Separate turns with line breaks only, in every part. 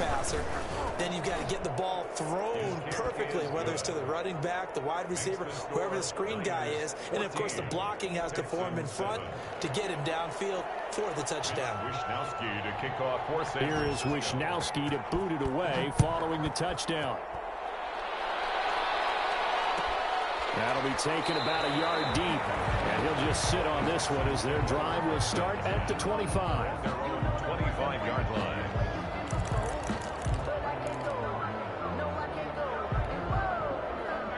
passer, then you've got to get the ball thrown perfectly, whether it's to the running back, the wide receiver, whoever the screen guy is. And, of course, the blocking has to form in front to get him downfield for the touchdown.
Wishnowski to kick off for safety.
Here is Wishnowski to boot it away following the touchdown. That'll be taken about a yard deep, and he'll just sit on this one as their drive will start at the 25.
Their own 25-yard line.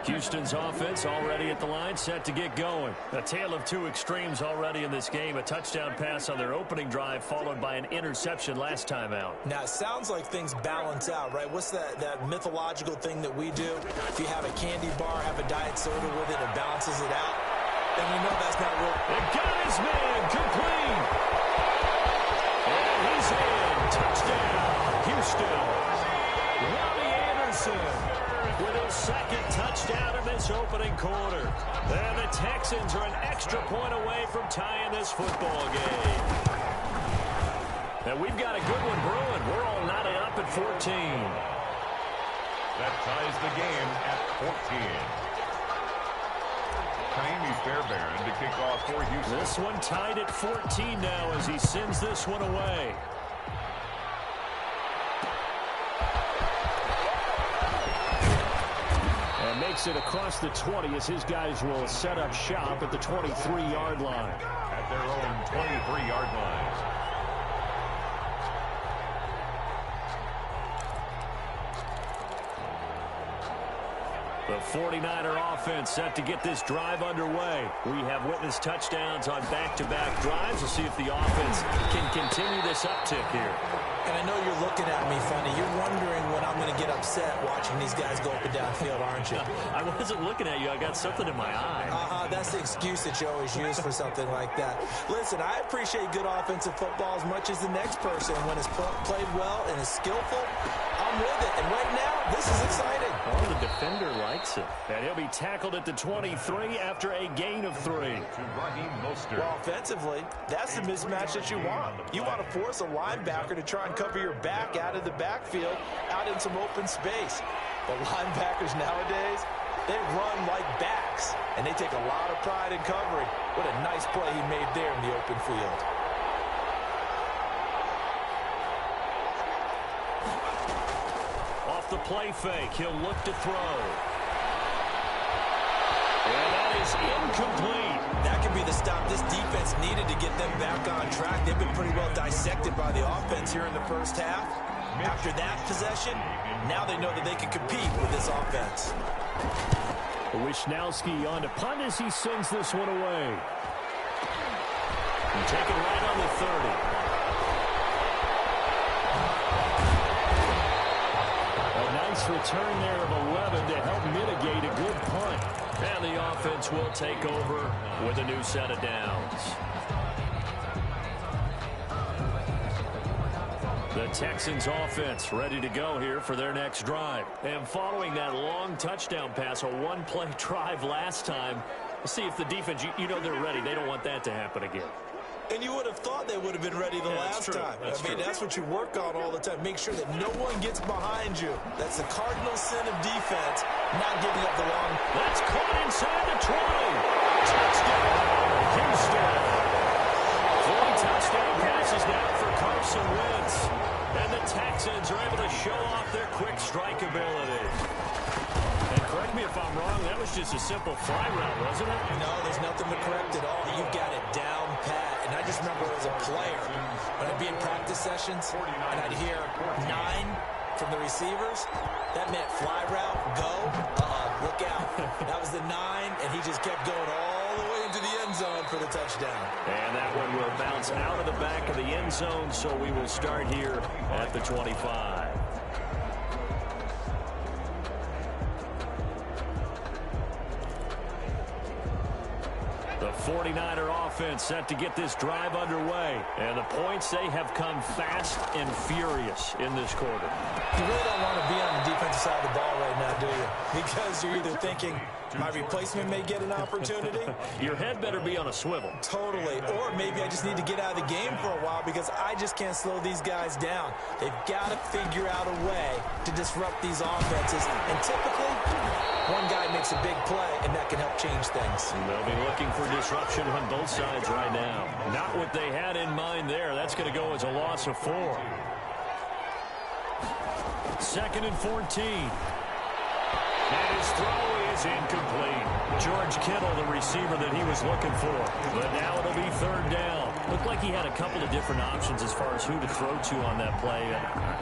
Houston's offense already at the line, set to get going. A tale of two extremes already in this game. A touchdown pass on their opening drive, followed by an interception last time out.
Now, it sounds like things balance out, right? What's that mythological thing that we do? If you have a candy bar, have a diet soda with it, it balances it out. And we know that's not real.
It got his man complete. And he's in. Touchdown, Houston. Robbie Anderson with his second touchdown in this opening quarter. And the Texans are an extra point away from tying this football game. And we've got a good one brewing. We're all knotted up at 14.
That ties the game at 14. Jaime Fairbairn to kick off for Houston.
This one tied at 14 now as he sends this one away. And makes it across the 20 as his guys will set up shop at the 23-yard line.
At their own 23-yard line.
The 49er offense set to get this drive underway. We have witnessed touchdowns on back-to-back drives. We'll see if the offense can continue this uptick here.
And I know you're looking at me funny. You're wondering when I'm going to get upset watching these guys go up and down field, aren't you?
I wasn't looking at you. I got something in my eye.
That's the excuse that you always use for something like that. Listen, I appreciate good offensive football as much as the next person. When it's played well and is skillful, I'm with it. And right now, this is exciting.
Oh, the defender likes it. And he'll be tackled at the 23 after a gain of 3.
To Raheem Mostert.
Well, offensively, that's the mismatch that you want. You want to force a linebacker to try and cover your back out of the backfield, out in some open space. The linebackers nowadays, they run like backs, and they take a lot of pride in covering. What a nice play he made there in the open field.
Off the play fake, he'll look to throw. And that is incomplete.
That could be the stop this defense needed to get them back on track. They've been pretty well dissected by the offense here in the first half. After that possession, now they know that they can compete with this offense.
Wishnowski on to punt as he sends this one away. And take it right on the 30. A nice return there of 11 to help mitigate a good punt. And the offense will take over with a new set of downs. The Texans offense ready to go here for their next drive. And following that long touchdown pass, a one-play drive last time, we'll see if the defense, you know they're ready. They don't want that to happen again.
And you would have thought they would have been ready the last time. That's what you work on all the time. Make sure that no one gets behind you. That's the cardinal sin of defense, not giving up the long.
That's caught inside the 20. Touchdown, Houston. 4 touchdown passes now for Carson Wentz. And the Texans are able to show off their quick strike ability. And correct me if I'm wrong, that was just a simple fly route, wasn't it?
No, there's nothing to correct at all. You've got it down pat. And I just remember as a player, when I'd be in practice sessions, and I'd hear 9 from the receivers, that meant fly route, go, look out. That was the 9, and he just kept going all the way into the end zone for the touchdown.
And that one will bounce out of the back of the end zone, so we will start here at the 25. The 49er offense set to get this drive underway. And the points, they have come fast and furious in this quarter.
You really don't want to be on the defensive side of the ball right now, do you? Because you're either thinking, my replacement may get an opportunity.
Your head better be on a swivel.
Totally. Or maybe I just need to get out of the game for a while because I just can't slow these guys down. They've got to figure out a way to disrupt these offenses. And typically, one guy makes a big play, and that can help change things.
They'll be looking for disruption on both sides right now. Not what they had in mind there. That's going to go as a loss of 4. 2nd and 14. And his throw is incomplete. George Kittle, the receiver that he was looking for. But now it'll be 3rd down. Looked like he had a couple of different options as far as who to throw to on that play.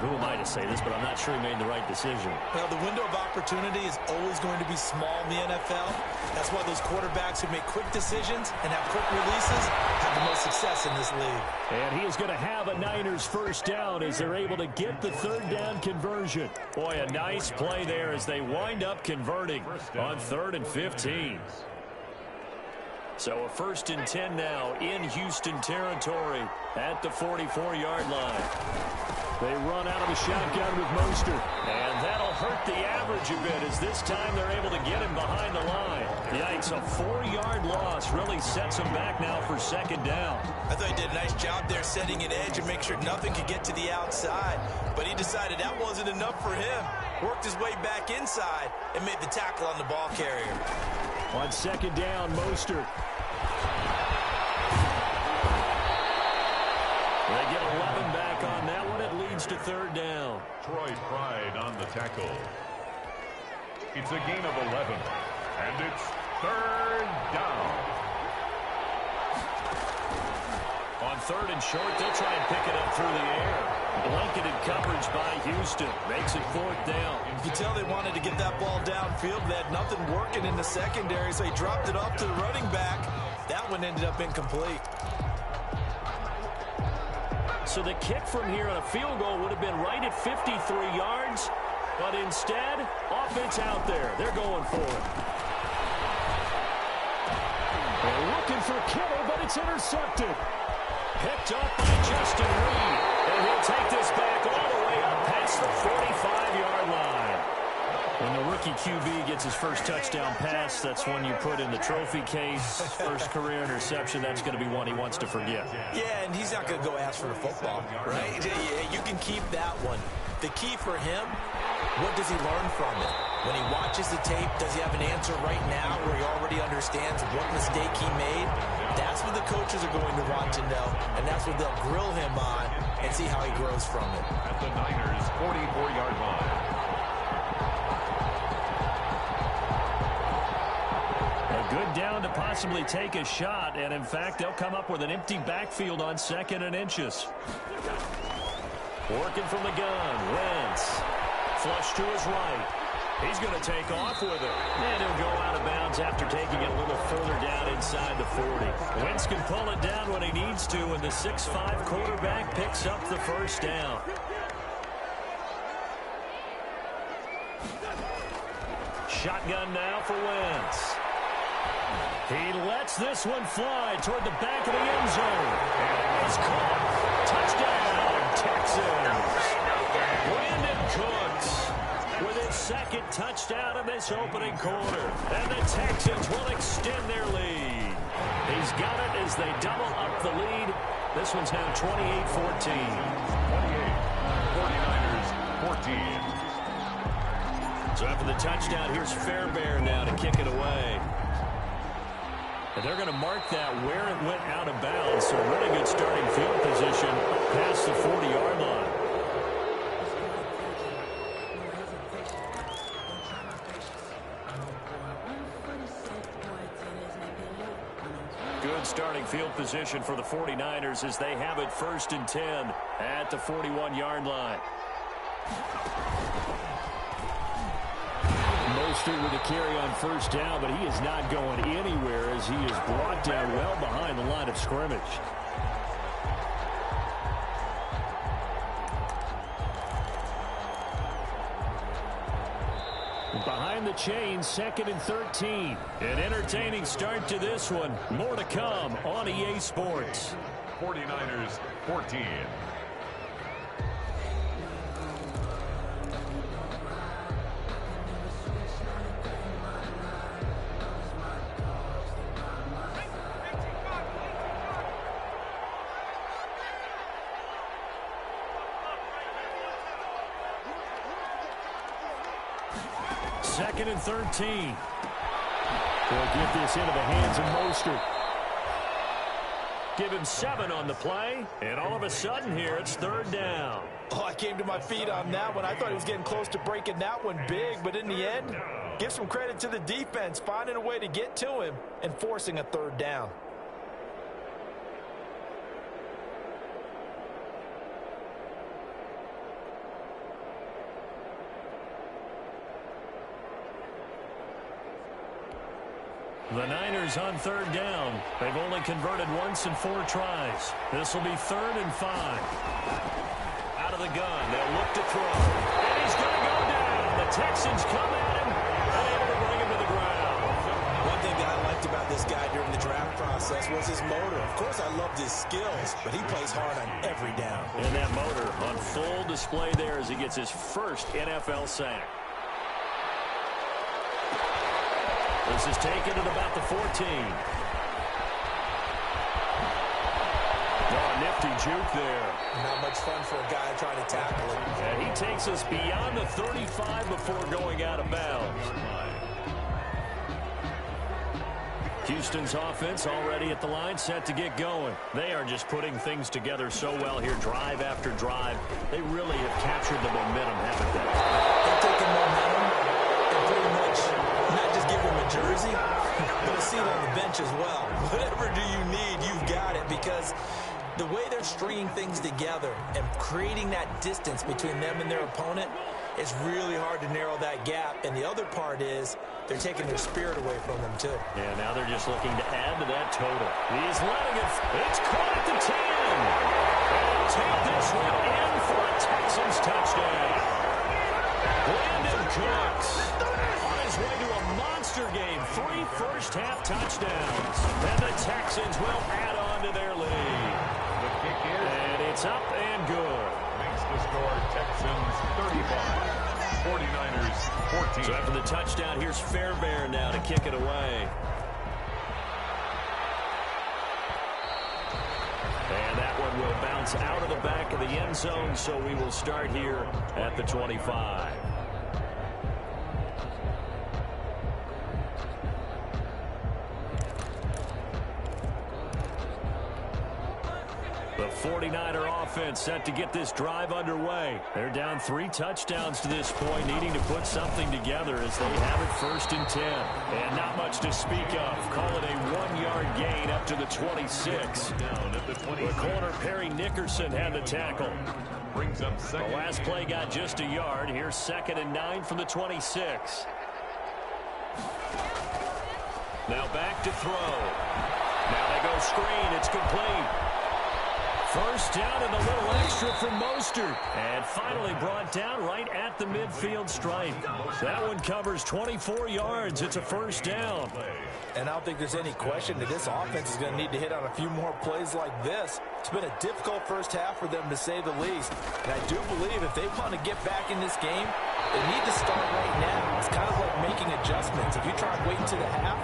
Who am I to say this, but I'm not sure he made the right decision.
Well, the window of opportunity is always going to be small in the NFL. That's why those quarterbacks who make quick decisions and have quick releases have the most success in this league.
And he is going to have a Niners 1st down as they're able to get the 3rd down conversion. Boy, a nice play there as they wind up converting on 3rd and 15. So a 1st and 10 now in Houston territory at the 44-yard line. They run out of a shotgun with Mostert. And that'll hurt the average a bit as this time they're able to get him behind the line. Yikes, a 4-yard loss really sets him back now for 2nd down.
I thought he did a nice job there setting an edge and make sure nothing could get to the outside. But he decided that wasn't enough for him. Worked his way back inside and made the tackle on the ball carrier.
On 2nd down, Mostert. They get 11 back on that one. It leads to 3rd down.
Troy Pride on the tackle. It's a gain of 11, and it's 3rd down.
On 3rd and short, they'll try and pick it up through the air. Blanketed coverage by Houston. Makes it 4th down.
You can tell they wanted to get that ball downfield. They had nothing working in the secondary, so he dropped it off to the running back. That one ended up incomplete.
So the kick from here on a field goal would have been right at 53 yards, but instead, offense out there. They're going for it. They're looking for Kittle, but it's intercepted. Picked up by Justin Reed, and he'll take this back all the way up past the 45-yard line. When the rookie QB gets his first touchdown pass, that's one you put in the trophy case. First career interception, that's going to be one he wants to forget.
Yeah, and he's not going to go ask for the football, right? Yeah, you can keep that one. The key for him, what does he learn from it? When he watches the tape, does he have an answer right now where he already understands what mistake he made? That's what the coaches are going to want to know, and that's what they'll grill him on and see how he grows from it.
At the Niners' 44-yard line.
Good down to possibly take a shot, and in fact, they'll come up with an empty backfield on 2nd and inches. Working from the gun, Wentz. Flush to his right. He's going to take off with it. And he'll go out of bounds after taking it a little further down inside the 40. Wentz can pull it down when he needs to, and the 6'5" quarterback picks up the 1st down. Shotgun now for Wentz. He lets this one fly toward the back of the end zone. And it is caught. Touchdown, Texans. Brandon Cooks with his 2nd touchdown in this opening quarter. And the Texans will extend their lead. He's got it as they double up the lead. This one's now 28-14.
28, 49ers, 14.
So after the touchdown, here's Fairbairn now to kick it away. And they're going to mark that where it went out of bounds. So really good starting field position past the 40-yard line. Good starting field position for the 49ers as they have it 1st and 10 at the 41-yard line. Mostert with a carry on 1st down, but he is not going anywhere as he is brought down well behind the line of scrimmage. Behind the chains, 2nd and 13. An entertaining start to this one. More to come on EA Sports.
49ers 14.
Second and 13. They'll get this into the hands of Mostert. Give him 7 on the play, and all of a sudden here it's 3rd down.
Oh, I came to my feet on that one. I thought he was getting close to breaking that one big, but in the end, give some credit to the defense, finding a way to get to him and forcing a 3rd down.
The Niners on 3rd down. They've only converted once in 4 tries. This will be 3rd and 5. Out of the gun, they'll look to throw. And he's going to go down. The Texans come at him and able to bring him to the ground.
One thing that I liked about this guy during the draft process was his motor. Of course, I loved his skills, but he plays hard on every down.
And that motor on full display there as he gets his first NFL sack. This is taken at about the 14. Oh, nifty juke there.
Not much fun for a guy trying to tackle him.
And he takes us beyond the 35 before going out of bounds. Houston's offense already at the line, set to get going. They are just putting things together so well here, drive after drive. They really have captured the momentum, haven't they?
They're taking momentum and pretty much not just give him a jersey, but a seat on the bench as well. Whatever do you need, you've got it, because the way they're stringing things together and creating that distance between them and their opponent, it's really hard to narrow that gap. And the other part is they're taking their spirit away from them, too.
Yeah, now they're just looking to add to that total. He's letting it. It's caught at the 10. And take this one in for a Texans touchdown. Brandon Cooks on his way to a monster game. 3 first-half touchdowns. And the Texans will add on to their lead.
The kick is.
And it's up and good.
Makes the score Texans 35. 49ers 14.
So after the touchdown, here's Fairbairn now to kick it away. And that one will bounce out of the back of the end zone, so we will start here at the 25. The 49er offense set to get this drive underway. They're down 3 touchdowns to this point, needing to put something together as they have it 1st and 10. And not much to speak of. Call it a 1-yard gain up to the 26.
Down at the 20.
The corner, Perry Nickerson, had the tackle.
Brings up
The
second.
last play got just a yard. Here's 2nd and 9 from the 26. Now back to throw. Now they go screen. It's complete. First down and a little extra from Mostert. And finally brought down right at the midfield stripe. That one covers 24 yards. It's a first down.
And I don't think there's any question that this offense is going to need to hit on a few more plays like this. It's been a difficult first half for them, to say the least. And I do believe if they want to get back in this game, they need to start right now. It's kind of like making adjustments. If you try and wait until the half,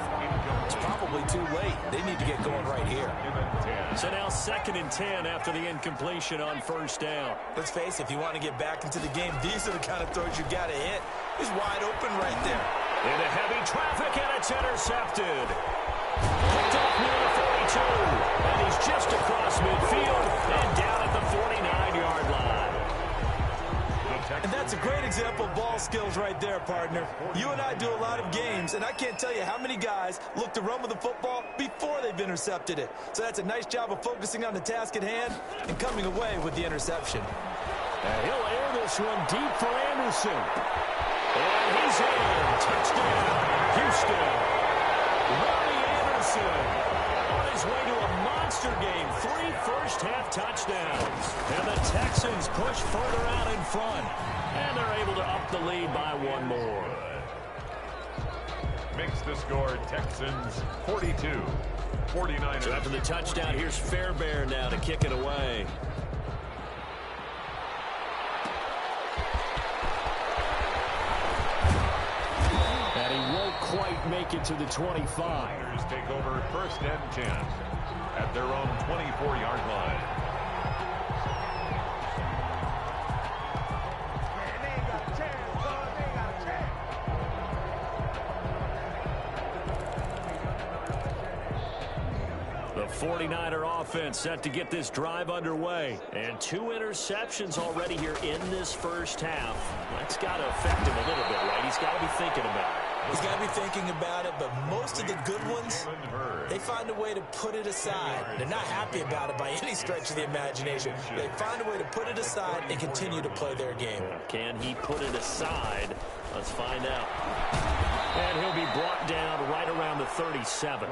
it's probably too late. They need to get going right here.
So now 2nd and 10 after the incompletion on first down.
Let's face it, if you want to get back into the game, these are the kind of throws you got to hit. He's wide open right there.
Into heavy traffic, and it's intercepted. Picked off near the 42. And he's just across midfield and down at the 49-yard line.
And that's a great example of ball skills right there, partner. You and I do a lot of games, and I can't tell you how many guys look to run with the football before they've intercepted it. So that's a nice job of focusing on the task at hand and coming away with the interception.
And he'll air this one deep for Anderson. And he's in. Touchdown, Houston. Robbie Anderson on his way to a monster game. 3 first-half touchdowns. And the Texans push further out in front. And they're able to up the lead by 1 more.
Makes the score Texans 42. 49ers.
So after the touchdown, here's Fairbairn now to kick it away. And he won't quite make it to the 25.
Niners take over 1st and 10 at their own 24-yard line.
The 49er offense set to get this drive underway. And 2 interceptions already here in this first half. That's got to affect him a little bit, right? He's got to be thinking about it.
He's got to be thinking about it, but most of the good ones, they find a way to put it aside. They're not happy about it by any stretch of the imagination. They find a way to put it aside and continue to play their game.
Can he put it aside? Let's find out. And he'll be brought down right around the 37.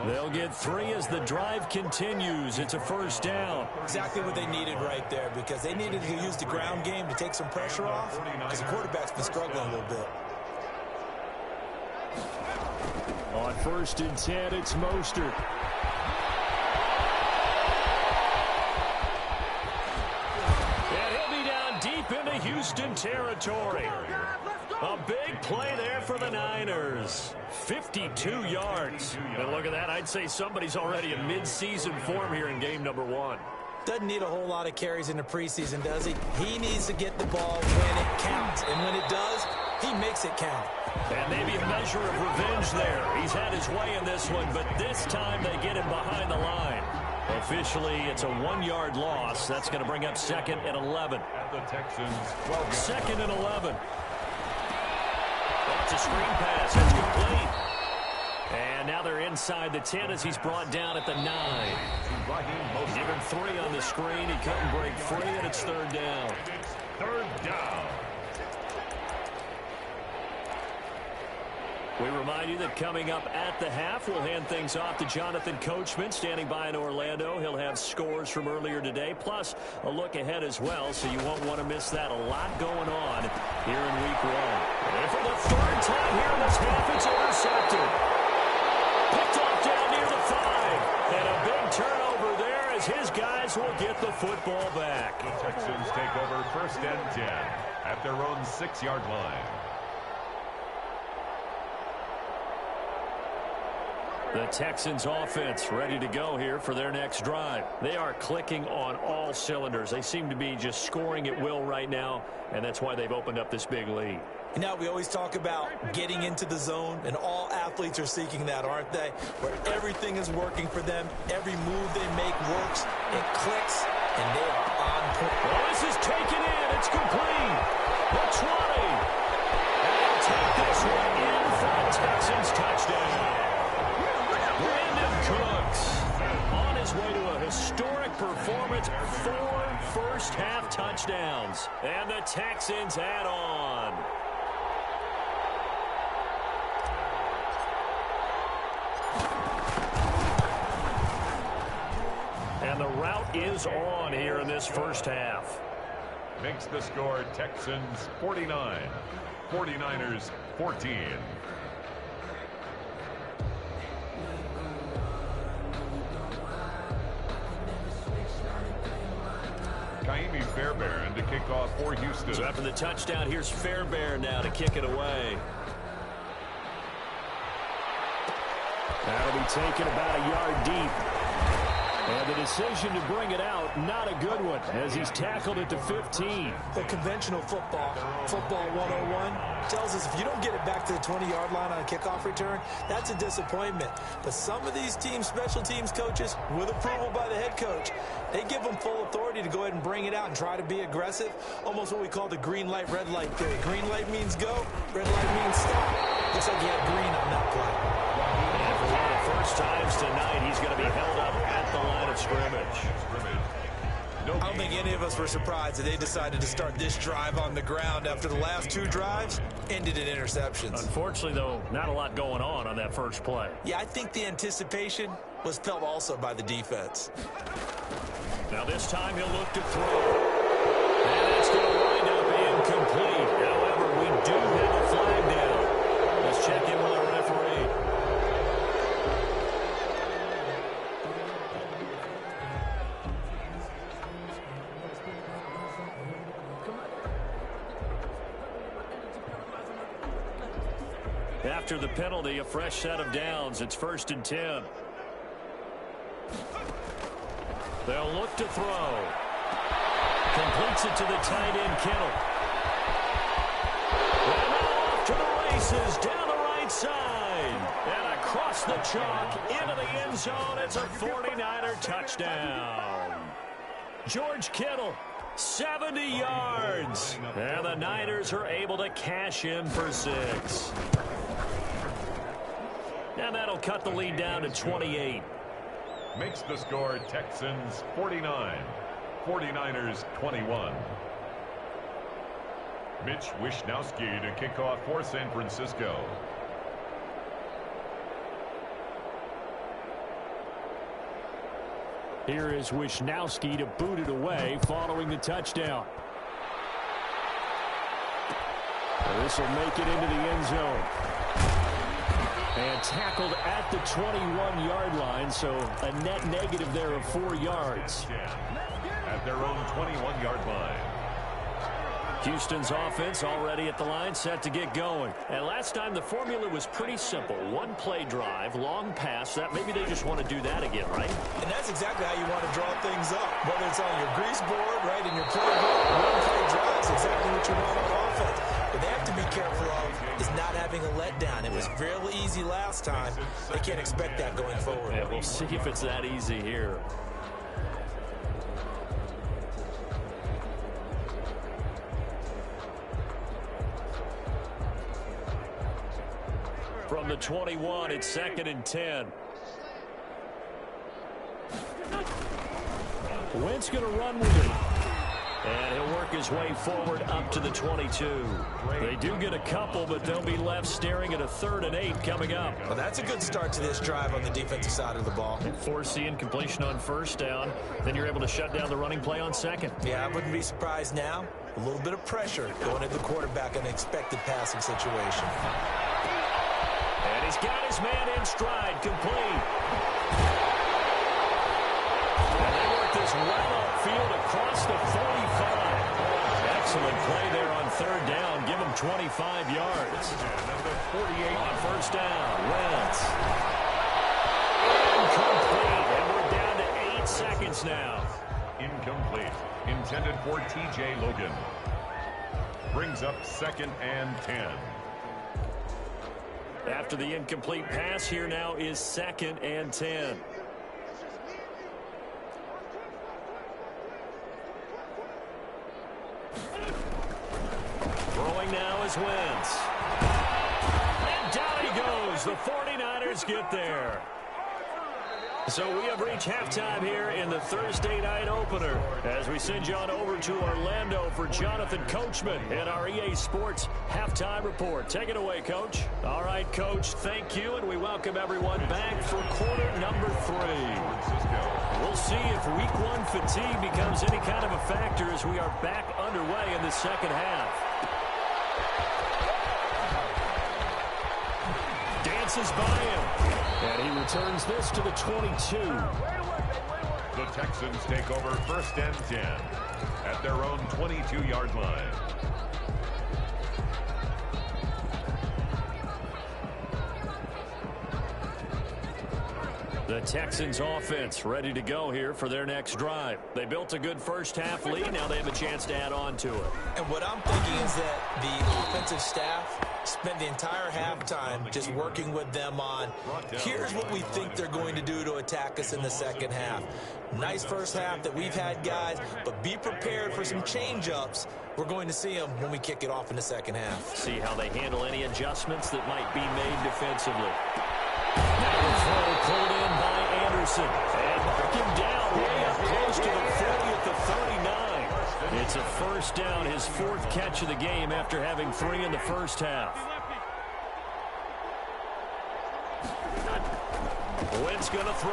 They'll get 3 as the drive continues. It's a first down.
Exactly what they needed right there, because they needed to use the ground game to take some pressure off, because the quarterback's been struggling a little bit.
On 1st and 10, it's Mostert. And he'll be down deep into Houston territory. A big play there for the Niners. 52 yards. And look at that. I'd say somebody's already in mid-season form here in game number 1.
Doesn't need a whole lot of carries in the preseason, does he? He needs to get the ball when it counts. And when it does, he makes it count.
And maybe a measure of revenge there. He's had his way in this one, but this time they get him behind the line. Officially, it's a 1-yard loss. That's going to bring up 2nd and 11.
At the Texans, 12
2nd and 11. That's a screen pass. That's complete. And now they're inside the 10 as he's brought down at the 9. Given 3 on the screen. He couldn't break free, and it's 3rd down.
It's 3rd down.
We remind you that coming up at the half, we'll hand things off to Jonathan Coachman, standing by in Orlando. He'll have scores from earlier today, plus a look ahead as well, so you won't want to miss that. A lot going on here in week 1. And for the 3rd time here in this half, it's intercepted. Picked off down near the 5. And a big turnover there as his guys will get the football back.
The Texans take over 1st and 10 at their own 6-yard line.
The Texans offense ready to go here for their next drive. They are clicking on all cylinders. They seem to be just scoring at will right now, and that's why they've opened up this big lead.
You know, we always talk about getting into the zone, and all athletes are seeking that, aren't they? Where everything is working for them. Every move they make works. It clicks, and they are on point.
Well, this is taken in. It's complete. The 20. And they'll take this one in for a Texans touchdown. Cooks on his way to a historic performance, 4 first-half touchdowns, and the Texans add on. And the route is on here in this first half.
Makes the score Texans 49, 49ers 14. Fairbairn to kick off for Houston.
So after the touchdown, here's Fairbairn now to kick it away. That'll be taken about a yard deep. And the decision to bring it out, not a good one, as he's tackled at the 15.
The conventional football 101, tells us if you don't get it back to the 20-yard line on a kickoff return, that's a disappointment. But some of these teams, special teams coaches, with approval by the head coach, they give them full authority to go ahead and bring it out and try to be aggressive, almost what we call the green light, red light theory. Green light means go, red light means stop. Looks like he had green on that play.
And for one of the first times tonight, he's going to be held up at the line of scrimmage.
I don't think any of us were surprised that they decided to start this drive on the ground after the last 2 drives ended in interceptions.
Unfortunately, though, not a lot going on that first play.
Yeah, I think the anticipation was felt also by the defense.
Now this time he'll look to throw. And it's going to wind up incomplete. However, we do have a flag down. Let's check in with our referee. After the penalty, a fresh set of downs. It's 1st and 10. They'll look to throw. Completes it to the tight end, Kittle. And now off to the races, down the right side. And across the chalk, into the end zone. It's a 49er touchdown. George Kittle, 70 yards. And the Niners are able to cash in for 6. And that'll cut the lead down to 28.
Makes the score Texans 49, 49ers 21. Mitch Wishnowsky to kick off for San Francisco.
Here is Wishnowsky to boot it away following the touchdown. This will make it into the end zone. And tackled at the 21-yard line, so a net negative there of 4 yards.
At their own 21-yard line.
Houston's offense already at the line, set to get going. And last time the formula was pretty simple. One play drive, long pass. That maybe they just want to do that again, right?
And that's exactly how you want to draw things up. Whether it's on your grease board, right, in your playbook, one play drive is exactly what you want on offense. What they have to be careful of is not having a letdown. It was real easy last time. They can't expect that going forward.
Yeah, we'll see if it's that easy here. From the 21, it's 2nd and 10. Wentz going to run with it. And he'll work his way forward up to the 22. They do get a couple, but they'll be left staring at a 3rd and 8 coming up.
Well, that's a good start to this drive on the defensive side of the ball.
Force the incompletion on 1st down. Then you're able to shut down the running play on 2nd.
Yeah, I wouldn't be surprised now. A little bit of pressure going at the quarterback in an expected passing situation.
And he's got his man in stride, complete. And they work this well upfield across the 45. Excellent play there on 3rd down. Give him 25 yards.
Number 48
on 1st down. Wentz. Incomplete. And we're down to 8 seconds now.
incomplete. Intended for T.J. Logan. Brings up 2nd and 10.
After the incomplete pass, here now is 2nd and 10. Throwing now is Wentz. And down he goes. The 49ers get there. So we have reached halftime here in the Thursday night opener as we send you on over to Orlando for Jonathan Coachman in our EA Sports halftime report. Take it away, Coach. All right, Coach, thank you, and we welcome everyone back for quarter number 3. We'll see if week 1 fatigue becomes any kind of a factor as we are back underway in the second half. Dances by him. And he returns this to the 22.
The Texans take over 1st and 10 at their own 22-yard line.
The Texans offense ready to go here for their next drive. They built a good first half lead. Now they have a chance to add on to it.
And what I'm thinking is that the offensive staff spent the entire halftime just working with them on, here's what we think they're going to do to attack us in the second half. Nice first half that we've had, guys, but be prepared for some change-ups. We're going to see them when we kick it off in the second half.
See how they handle any adjustments that might be made defensively. Now the throw pulled in by Anderson. And mark him down way up close to the 40 at the 39. It's a first down, his 4th catch of the game after having 3 in the first half. Wentz going to throw.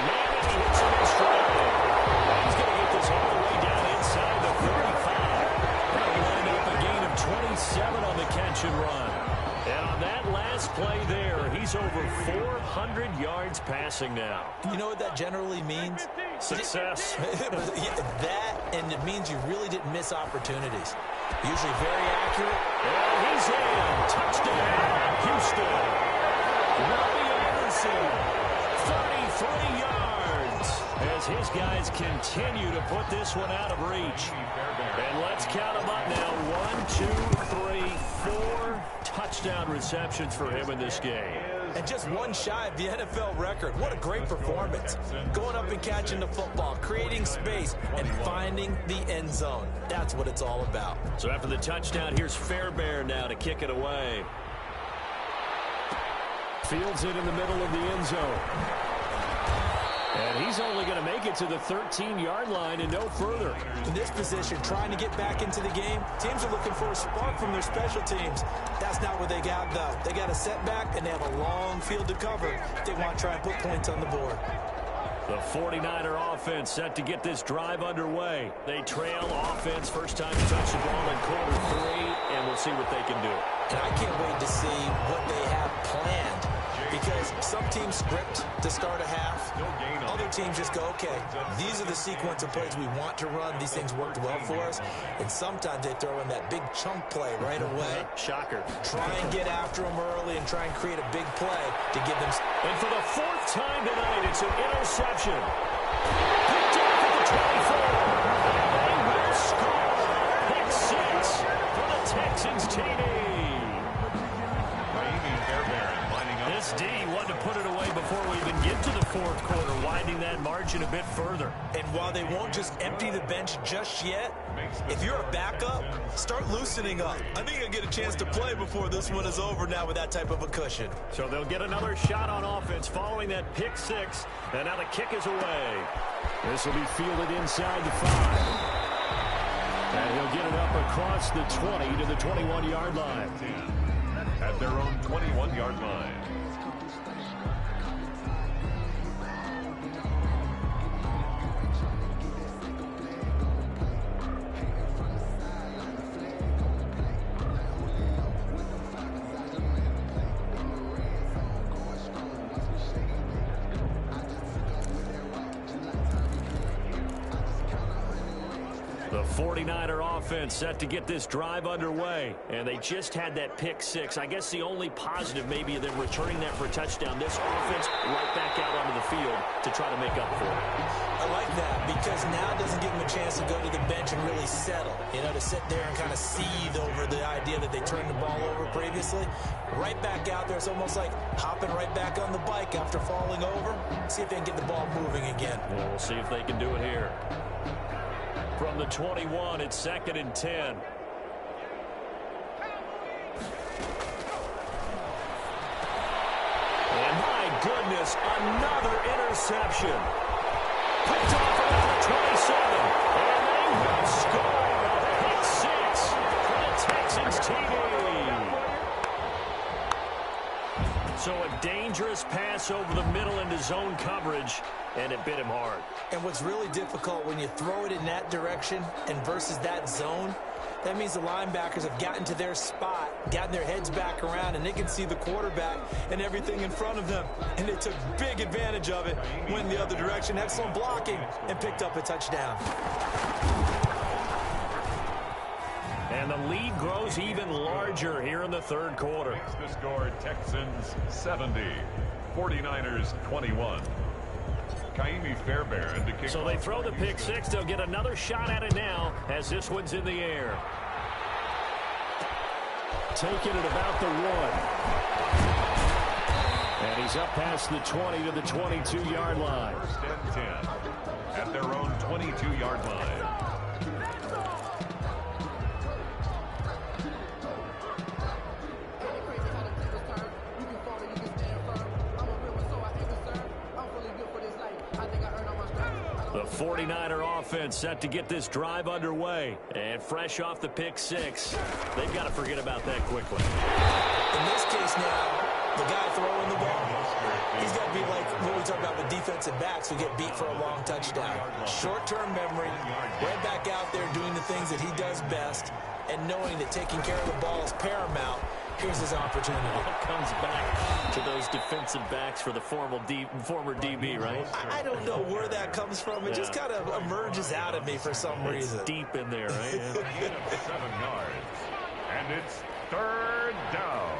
Man, he hits him in stride. He's going to get this all the way down inside the 35. That'll line up a gain of 27 on the catch and run. And on that last play there, he's over 400 yards passing now.
You know what that generally means?
Success.
Yeah, that, and it means you really didn't miss opportunities. Usually very accurate.
And he's in. Touchdown, Houston. Robbie Anderson, 33 yards. As his guys continue to put this one out of reach. And let's count them up now. 1, 2, 3, 4 touchdown receptions for him in this game.
And just one shy of the NFL record. What a great performance. Going up and catching the football, creating space, and finding the end zone. That's what it's all about.
So after the touchdown, here's Fairbairn now to kick it away. Fields it in the middle of the end zone. And he's only going to make it to the 13-yard line and no further.
In this position, trying to get back into the game, teams are looking for a spark from their special teams. That's not what they got, though. They got a setback, and they have a long field to cover. They want to try and put points on the board.
The 49er offense set to get this drive underway. They trail offense, first time to touch the ball in quarter 3, and we'll see what they can do.
And I can't wait to see what they have planned. Because some teams script to start a half. Other teams just go, okay, these are the sequence of plays we want to run. These things worked well for us. And sometimes they throw in that big chunk play right away.
Shocker.
Try and get after them early and try and create a big play to give them.
And for the 4th time tonight, it's an interception. Picked off at the 24. They will score. Pick 6 for the Texans TD. This D wanted to put it away before we even get to the 4th quarter, widening that margin a bit further.
And while they won't just empty the bench just yet, if you're a backup, start loosening up. I think you'll get a chance to play before this one is over now with that type of a cushion.
So they'll get another shot on offense following that pick 6, and now the kick is away. This will be fielded inside the 5. And he'll get it up across the 20 to the 21-yard line.
At their own 21-yard line.
The 49er offense set to get this drive underway, and they just had that pick 6. I guess the only positive maybe of them returning that for a touchdown. This offense right back out onto the field to try to make up for it.
I like that because now it doesn't give them a chance to go to the bench and really settle, to sit there and kind of seethe over the idea that they turned the ball over previously. Right back out there, it's almost like hopping right back on the bike after falling over. See if they can get the ball moving again.
Well, we'll see if they can do it here. From the 21, it's 2nd and 10. And my goodness, another interception. Picked off around the 27. And they will score. Pick 6 for the Texans TD. So a dangerous pass over the middle into zone coverage, and it bit him hard.
And what's really difficult when you throw it in that direction and versus that zone, that means the linebackers have gotten to their spot, gotten their heads back around, and they can see the quarterback and everything in front of them. And they took big advantage of it, went the other direction, excellent blocking, and picked up a touchdown.
And the lead grows even larger here in the 3rd quarter.
Makes the score Texans 70, 49ers 21. Kaimi Fairbairn to kick.
So they throw the pick 6. They'll get another shot at it now as this one's in the air. Taking it about the 1. And he's up past the 20 to the 22-yard line.
1st and 10 at their own 22-yard line.
The 49er offense set to get this drive underway. And fresh off the pick 6, they've got to forget about that quickly.
In this case now, the guy throwing the ball, he's got to be like what we talk about with defensive backs who get beat for a long touchdown. Short-term memory, right back out there doing the things that he does best, and knowing that taking care of the ball is paramount. Here's his opportunity.
It comes back to those defensive backs for the former DB, right?
I don't know where that comes from. It just kind of emerges out of me for some reason.
It's deep in there, right? Yeah.
And it's third down.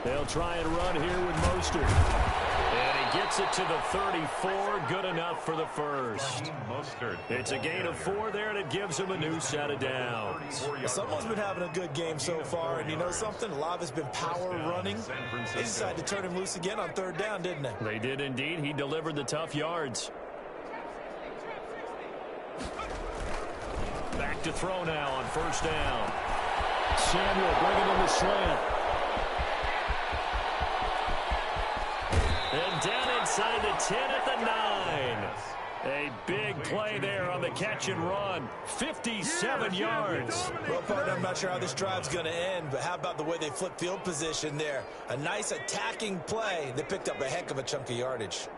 They'll try and run here with Mostert. And he gets it to the 34. Good enough for the first. It's a gain of 4 there, and it gives him a new set of downs.
Well, someone's been having a good game so far, and you know something? A lot of it's been power running. They decided to turn him loose again on third down, didn't they?
They did indeed. He delivered the tough yards. Back to throw now on first down. Samuel bringing in the slant. And down inside the 10 at the 9. A big play there on the catch and run. 57 yards.
Well, partner, I'm not sure how this drive's going to end, but how about the way they flip field position there? A nice attacking play. They picked up a heck of a chunk of yardage.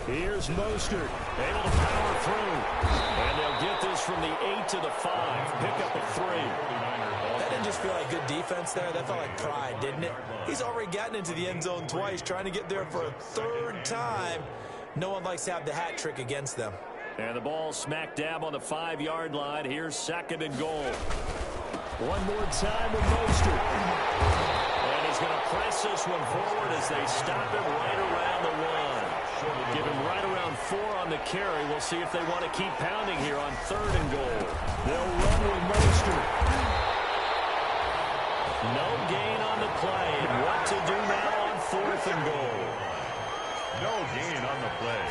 Here's Mostert, able to power through. And they'll get this from the 8 to the 5. Pick up a 3.
That didn't just feel like good defense there. That felt like pride, didn't it? He's already gotten into the end zone twice, trying to get there for a third time. No one likes to have the hat trick against them.
And the ball smack dab on the 5-yard line. Here's second and goal. One more time with Mostert. And he's going to press this one forward as they stop him right around the 1. Give him right around 4 on the carry. We'll see if they want to keep pounding here on third and goal. They'll run with Mostert. No gain on the play. And what to do now on fourth and goal?
No gain on the play.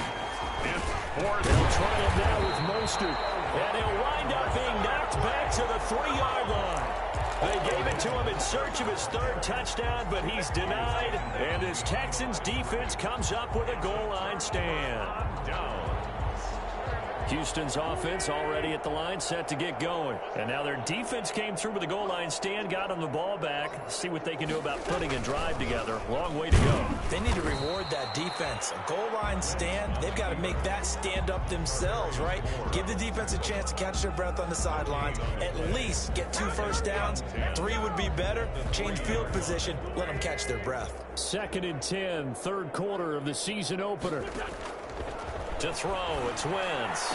It's fourth.
They'll try it now with Mostert. And he'll wind up being knocked back to the 3-yard line. They gave it to him in search of his third touchdown, but he's denied. And his Texans defense comes up with a goal line stand. Houston's offense already at the line, set to get going. And now their defense came through with a goal line stand, got them the ball back. See what they can do about putting a drive together. Long way to go.
They need to reward that defense. A goal line stand, they've got to make that stand up themselves, right? Give the defense a chance to catch their breath on the sidelines. At least get 2 first downs. 3 would be better. Change field position. Let them catch their breath.
2nd and 10, third quarter of the season opener. To throw, it's Wentz.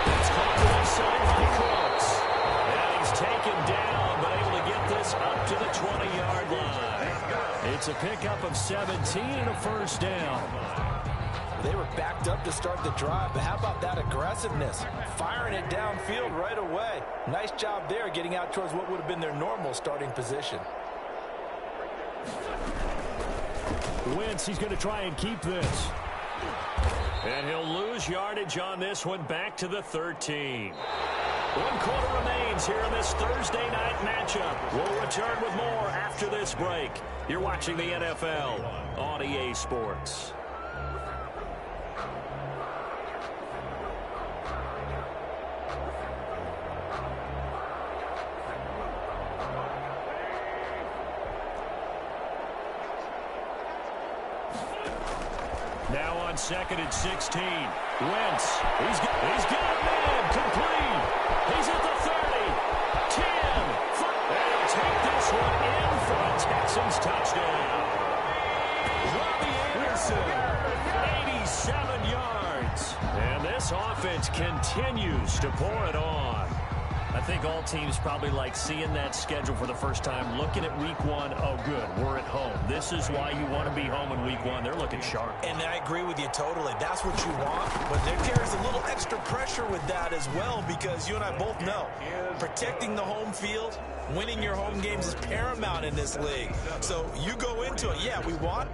It's caught to the side by Cooks. And he's taken down, but able to get this up to the 20-yard line. It's a pickup of 17 and a first down.
They were backed up to start the drive, but how about that aggressiveness? Firing it downfield right away. Nice job there getting out towards what would have been their normal starting position.
Wentz, he's going to try and keep this. And he'll lose yardage on this one, back to the 13. 1 quarter remains here in this Thursday night matchup. We'll return with more after this break. You're watching the NFL on EA Sports. Now on 2nd and 16. Wentz. He's got a man complete. He's at the 30. 10. And he'll take this one in for a Texans touchdown. Robbie Anderson. 87 yards. And this offense continues to pour it on. I think all teams probably like seeing that schedule for the first time, looking at week 1. Oh, good, we're at home. This is why you want to be home in week 1. They're looking sharp.
And I agree with you totally. That's what you want. But there carries a little extra pressure with that as well, because you and I both know protecting the home field, winning your home games is paramount in this league. So you go into it, yeah, we want.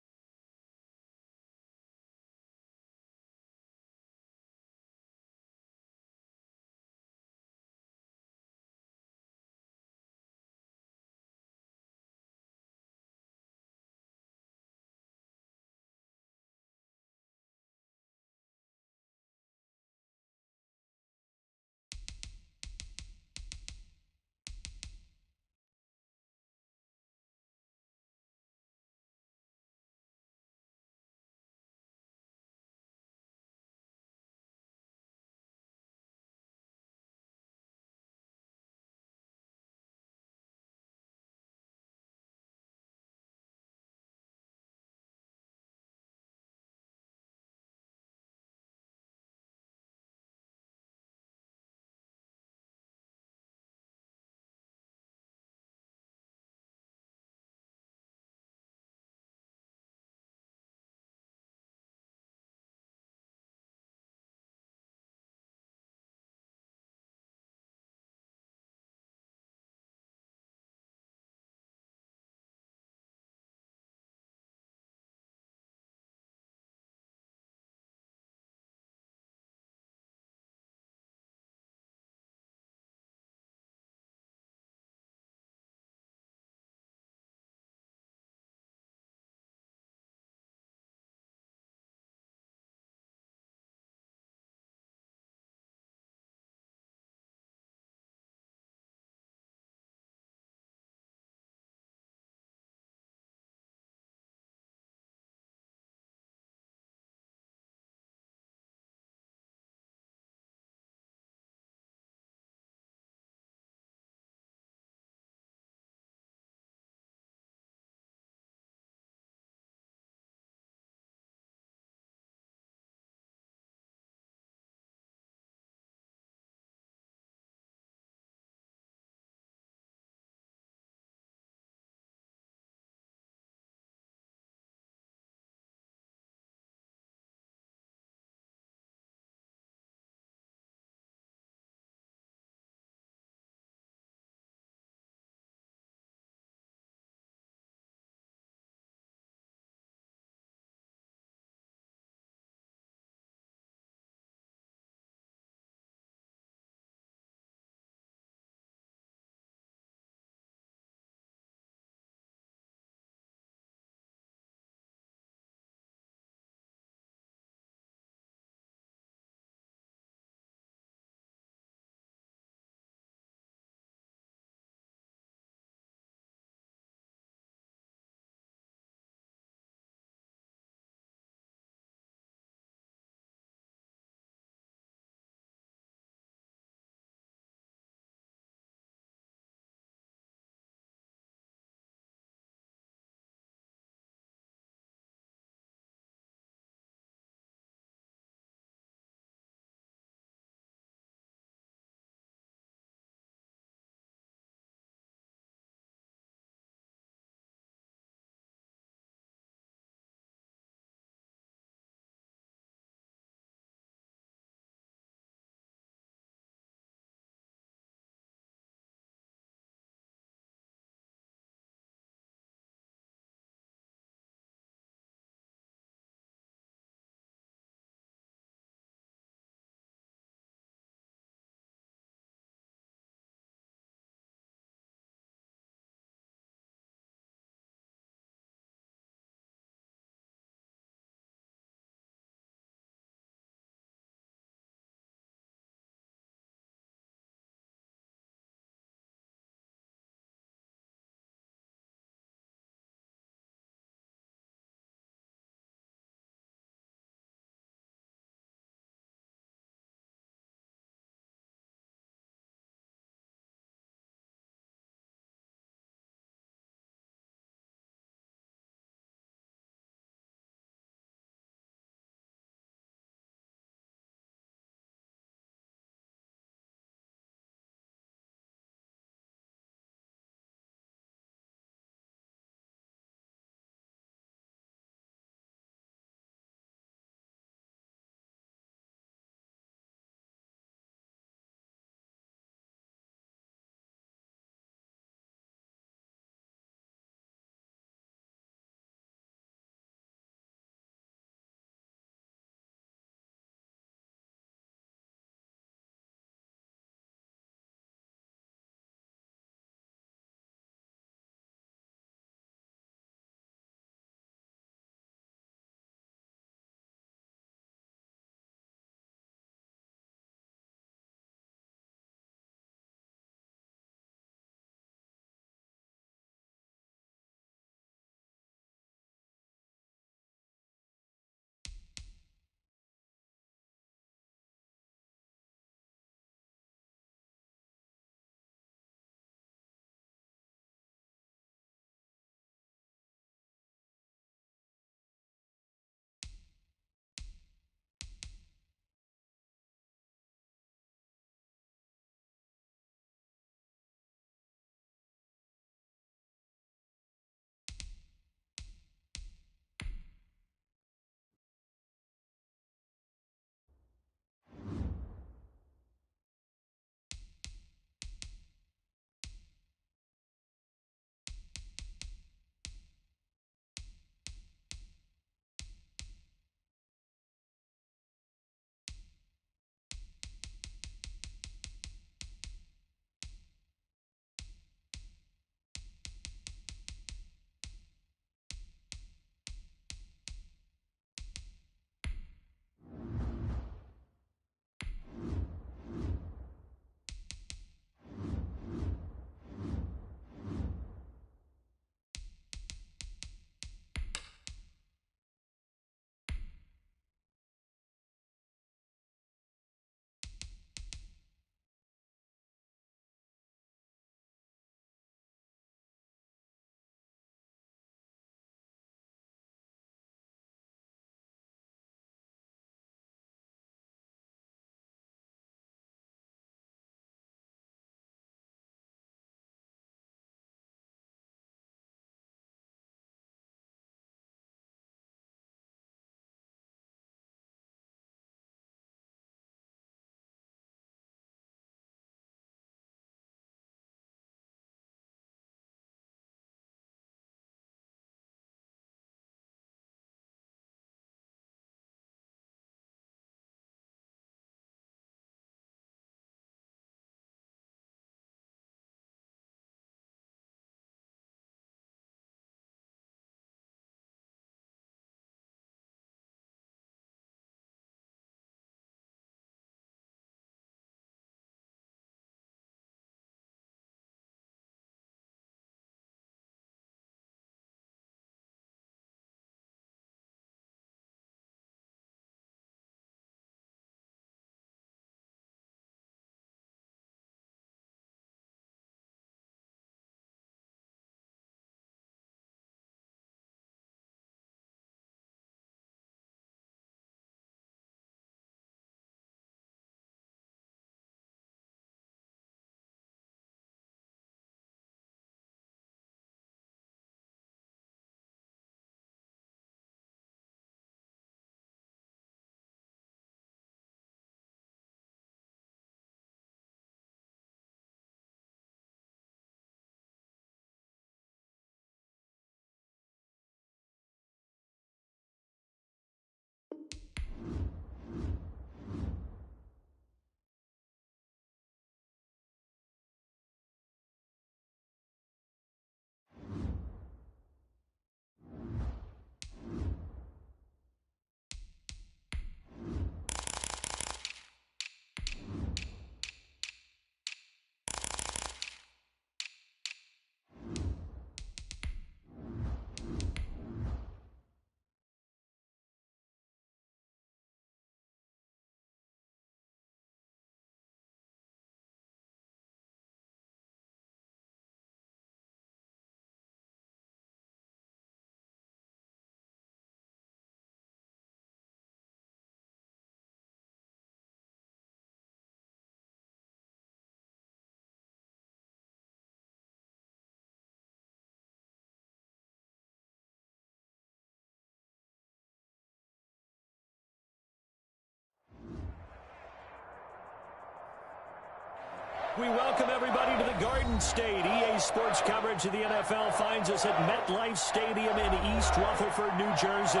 We welcome everybody to the Garden State. EA Sports coverage of the NFL finds us at MetLife Stadium in East Rutherford, New Jersey.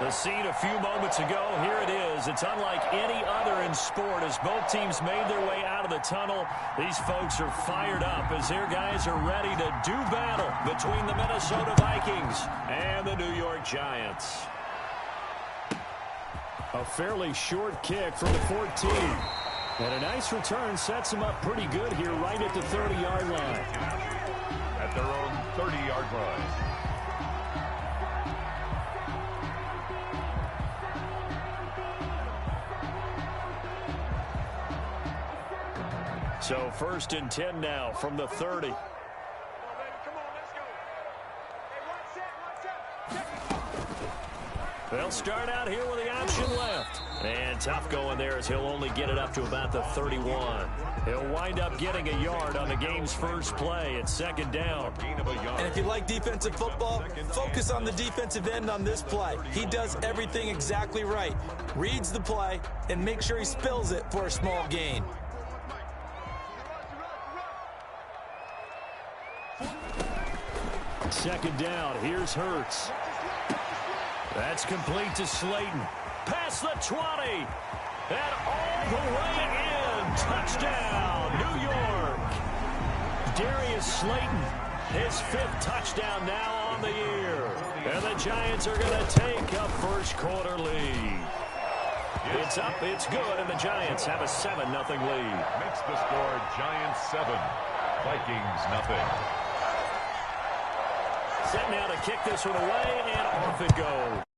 The scene a few moments ago, here it is. It's unlike any other in sport as both teams made their way out of the tunnel. These folks are fired up as their guys are ready to do battle between the Minnesota Vikings and the New York Giants. A fairly short kick from the 14. And a nice return sets them up pretty good here right at the 30-yard line.
At their own 30-yard line.
So 1st and 10 now from the 30. They'll start out here with the option left. And tough going there as he'll only get it up to about the 31. He'll wind up getting a yard on the game's first play. It's 2nd down.
And if you like defensive football, focus on the defensive end on this play. He does everything exactly right. Reads the play and makes sure he spills it for a small gain.
Second down. Here's Hurts. That's complete to Slayton. Past the 20. And all the way in. Touchdown, New York. Darius Slayton, his 5th touchdown now on the year. And the Giants are going to take a first quarter lead. It's up, it's good, and the Giants have a 7-0 lead.
Makes the score Giants 7, Vikings nothing.
Set now to kick this one away, and off it goes.